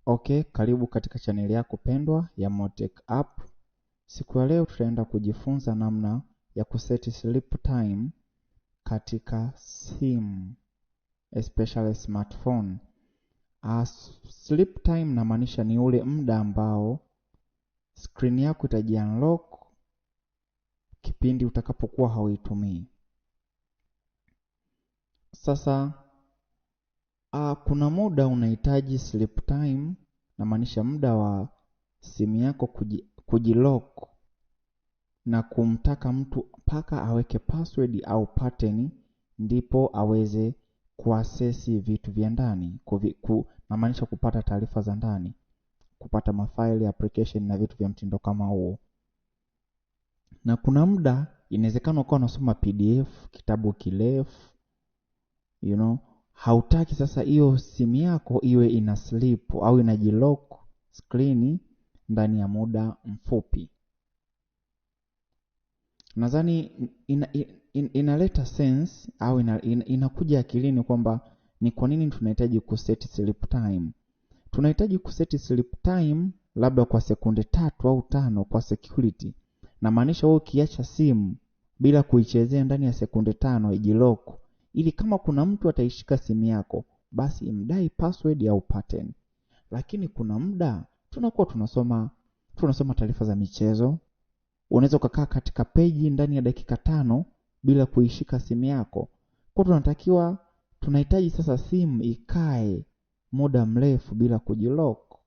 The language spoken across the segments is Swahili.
Okay, karibu katika chaneli yako pendwa ya Motech App. Siku ya leo tutaenda kujifunza namna ya kuseti sleep time katika simu, especially smartphone. Sleep time namaanisha ni ule muda ambao screen yako itaji-unlock kipindi utakapokuwa hauitumii. Sasa kuna muda unahitaji sleep time, namaanisha muda wa simu yako kujilock na kumtaka mtu mpaka aweke password au pattern ndipo aweze kuaccess vitu vya ndani, namaanisha kupata taarifa za ndani, kupata mafaili, application na vitu vya mtindo kama huo. Na kuna muda inawezekana ukawa unasoma PDF, kitabu kirefu, hautaki sasa hiyo simu yako iwe ina sleep au inajilock screen ndani ya muda mfupi. Nadhani inaleta sense au inakuja akilini kwamba ni kwa nini tunahitaji kuseti sleep time. Tunahitaji kuseti sleep time labda kwa sekunde 3 au 5 kwa security. Na maanisha wewe ukiacha simu bila kuichezea ndani ya sekunde 5 ijilock, ili kama kuna mtu ataishika simu yako basi imdai password au pattern. Lakini kuna muda tunakuwa tunasoma taarifa za michezo. Unaweza kukaa katika page ndani ya dakika 5 bila kuishika simu yako. Kwa tunahitaji sasa simu ikae muda mrefu bila kujilock.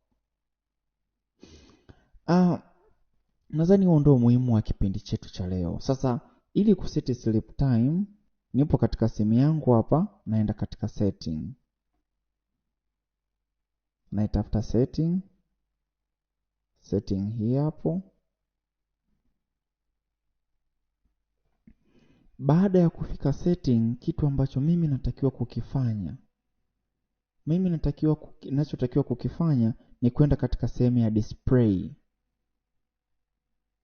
Nadhani huo ndio muhimu wa kipindi chetu cha leo. Sasa ili kuseti sleep time, nipo katika simu yangu hapa, naenda katika setting. Naitafuta setting hii hapo. Baada ya kufika setting, kitu ambacho mimi natakiwa kukifanya, ninachotakiwa kukifanya ni kwenda katika sehemu ya display.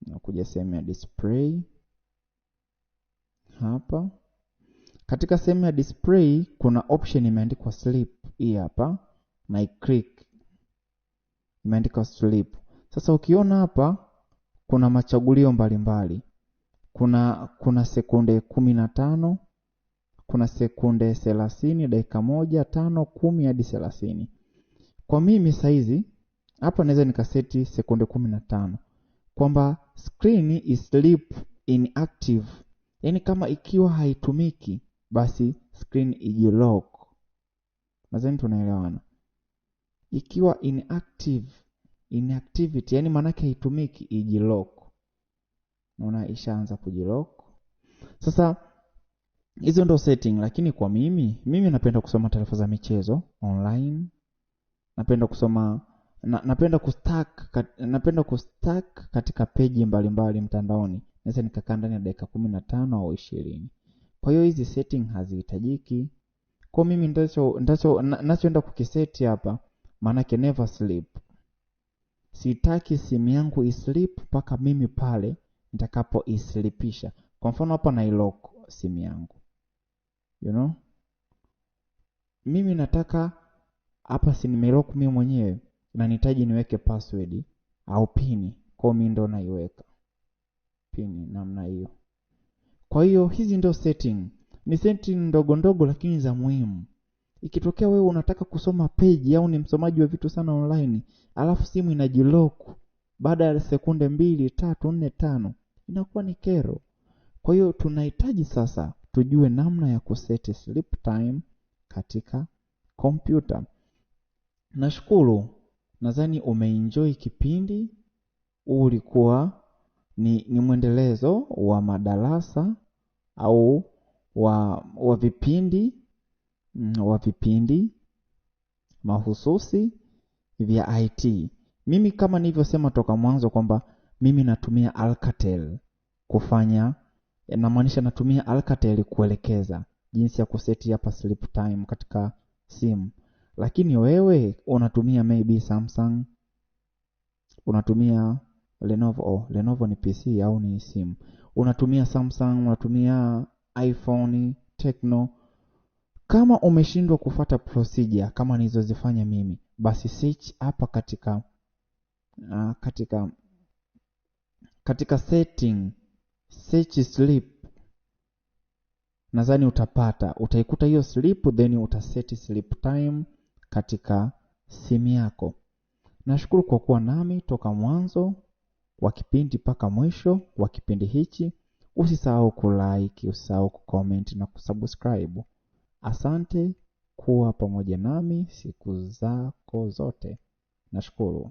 Nakuja sehemu ya display hapa. Katika sehemu ya display kuna option imeandikwa sleep, hii hapa, na i-click. Imeandikwa sleep. Sasa ukiona hapa kuna machagulio mbalimbali. Kuna sekunde 15, kuna sekunde 30, dakika 1, 5, 10 hadi 30. Kwa mimi saizi hapa naweza nikaseti sekunde 15 kwamba screen is sleep inactive. Yaani kama ikiwa haitumiki basi screen ijilock. Nadhani tunaelewana. Ikiwa inactivity, yani maana yake haitumiki, ijilock. Naona ishaanza kujilock. Sasa hizo ndo setting, lakini kwa mimi napenda kusoma taarifa za michezo online. Napenda kusoma napenda kustack katika page mbalimbali mtandaoni. Naweza nikakaa ndani ya dakika 15 au 20. Kwa hiyo hizi setting hazihitajiki. Kwa mimi ninachoenda kukiseti hapa, maana yake never sleep. Sitaki simu yangu isleep mpaka mimi pale nitakapo islipisha. Kwa mfano hapa na ilock simu yangu. Mimi nataka hapa si nimelock mimi mwenyewe na nihitaji niweke password au pin. Kwa mimi ndo naiweka pin namna hiyo. Kwa hiyo hizi ndo setting. Ni setting ndogo ndogo lakini za muhimu. Ikitokea wewe unataka kusoma page au ni msomaji wa vitu sana online, alafu simu inajilock baada ya sekunde 2, 3, 4, 5, inakuwa ni kero. Kwa hiyo tunahitaji sasa tujue namna ya kuseti sleep time katika kompyuta. Nashukuru, nadhani umeenjoy kipindi. Ulikuwa ni mwendelezo wa madarasa au wa vipindi mahususi vya IT. Mimi kama nilivyosema toka mwanzo kwamba mimi natumia Alcatel kufanya, namaanisha natumia Alcatel kuelekeza jinsi ya kuseti hapa sleep time katika simu. Lakini wewe unatumia maybe Samsung, unatumia Lenovo ni PC au ni simu. Unatumia Samsung, unatumia iPhone, Tecno. Kama umeshindwa kufuata procedure kama nilizozifanya mimi, basi search hapa katika setting, search sleep. Nadhani utaikuta hiyo sleep, then utaset sleep time katika simu yako. Nashukuru kwa kuwa nami toka mwanzo wa kipindi mpaka mwisho wa kipindi hichi. Usisahau kulike, usisahau kucomment na kusubscribe. Asante kuwa pamoja nami siku zako zote. Nashukuru.